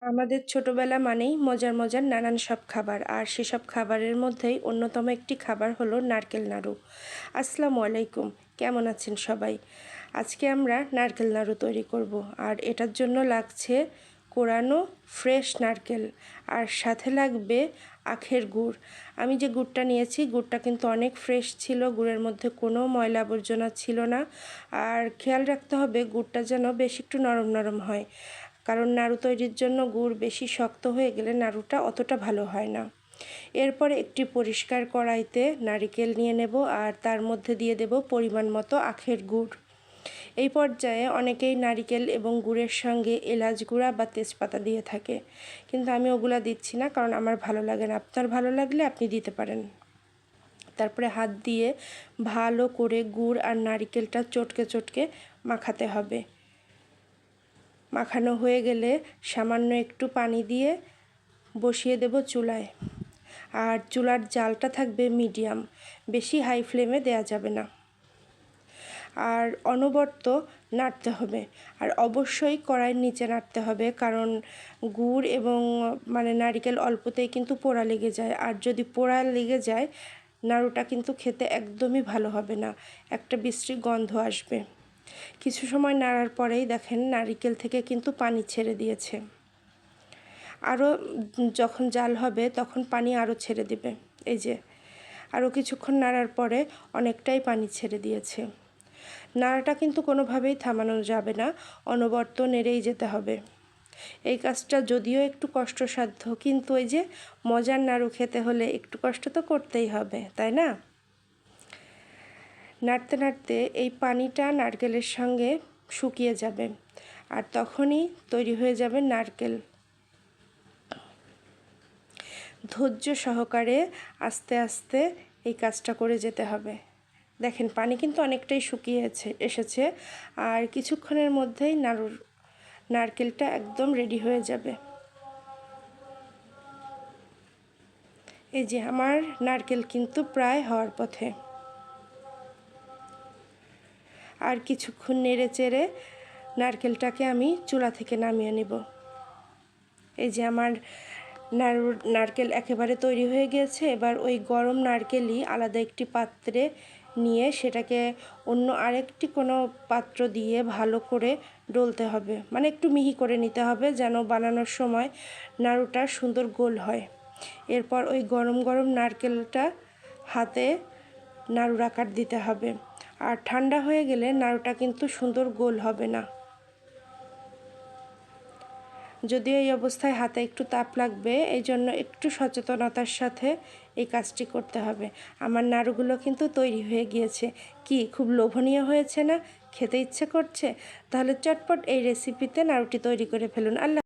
আমাদের ছোটবেলা মানেই মজার মজার নানান সব খাবার, আর সেসব খাবারের মধ্যেই অন্যতম একটি খাবার হলো নারকেল নাড়ু। আসসালামু আলাইকুম, কেমন আছেন সবাই? আজকে আমরা নারকেল নাড়ু তৈরি করব, আর এটার জন্য লাগছে কোরানো ফ্রেশ নারকেল, আর সাথে লাগবে আখের গুড়। আমি যে গুড়টা নিয়েছি, গুড়টা কিন্তু অনেক ফ্রেশ ছিল, গুড়ের মধ্যে কোনো ময়লা আবর্জনা ছিল না। আর খেয়াল রাখতে হবে গুড়টা যেন বেশ একটু নরম নরম হয়, কারণ নাড়ু তৈরির জন্য গুড় বেশি শক্ত হয়ে গেলে নাড়ুটা অতটা ভালো হয় না। এরপরে একটি পরিষ্কার কড়াইতে নারকেল নিয়ে নেব, আর তার মধ্যে দিয়ে দেব পরিমাণ মতো আখের গুড়। এই পর্যায়ে অনেকেই নারকেল এবং গুড়ের সঙ্গে এলাচ গুঁড়া বা তেজপাতা দিয়ে থাকে, কিন্তু আমি ওগুলা দিচ্ছি না, কারণ আমার ভালো লাগে না। আপনার ভালো লাগলে আপনি দিতে পারেন। তারপরে হাত দিয়ে ভালো করে গুড় আর নারকেলটা চটকে চটকে মাখাতে হবে। মাখানো হয়ে গেলে সামান্য একটু পানি দিয়ে বসিয়ে দেব চুলায়, আর চুলার জালটা থাকবে মিডিয়াম, বেশি হাই ফ্লেমে দেয়া যাবে না। আর অনবরত নাড়তে হবে, আর অবশ্যই কড়াইয়ের নিচে নাড়তে হবে, কারণ গুড় এবং নারকেল অল্পতেই কিন্তু পোড়া লেগে যায়, আর যদি পোড়া লেগে যায় নাড়ুটা কিন্তু খেতে একদমই ভালো হবে না, একটা বিশ্রী গন্ধ আসবে। কিছু সময় নাড়ার পরেই দেখেন নারকেল থেকে কিন্তু পানি ছেড়ে দিয়েছে। আরও যখন জাল হবে তখন পানি আরও ছেড়ে দিবে। এই যে আরও কিছুক্ষণ নাড়ার পরে অনেকটাই পানি ছেড়ে দিয়েছে। নাড়াটা কিন্তু কোনোভাবেই থামানো যাবে না, অনবরত নেড়েই যেতে হবে। এই কাজটা যদিও একটু কষ্টসাধ্য, কিন্তু এই যে মজার নাড়ু খেতে হলে একটু কষ্ট তো করতেই হবে, তাই না? নাড়তে নাড়তে এই পানিটা নারকেলের সঙ্গে শুকিয়ে যাবে, আর তখনই তৈরি হয়ে যাবে নারকেল। ধৈর্য সহকারে আস্তে আস্তে এই কাজটা করে যেতে হবে। দেখেন পানি কিন্তু অনেকটাই শুকিয়ে এসেছে, আর কিছুক্ষণের মধ্যেই নারকেলটা একদম রেডি হয়ে যাবে। এই যে আমার নারকেল কিন্তু প্রায় হওয়ার পথে। আর কিছুক্ষণ নেড়ে চেড়ে নারকেলটাকে আমি চুলা থেকে নামিয়ে নেব। এই যে আমার নারকেল একেবারে তৈরি হয়ে গিয়েছে। এবার ওই গরম নারকেলই আলাদা একটি পাত্রে নিয়ে সেটাকে অন্য আরেকটি কোনো পাত্র দিয়ে ভালো করে ডলতে হবে, একটু মিহি করে নিতে হবে, যেন বানানোর সময় নাড়ুটা সুন্দর গোল হয়। এরপর ওই গরম গরম নারকেলটা হাতে নাড়ুর আকার দিতে হবে, আর ঠান্ডা হয়ে গেলে নাড়ুটা কিন্তু সুন্দর গোল হবে না। যদিও এই অবস্থায় হাতে একটু তাপ লাগবে, এই জন্য একটু সচেতনতার সাথে এই কাজটি করতে হবে। আমার নাড়ুগুলো কিন্তু তৈরি হয়ে গিয়েছে। কি খুব লোভনীয় হয়েছে না? খেতে ইচ্ছে করছে? তাহলে চটপট এই রেসিপিতে নাড়ুটি তৈরি করে ফেলুন। আল্লাহ।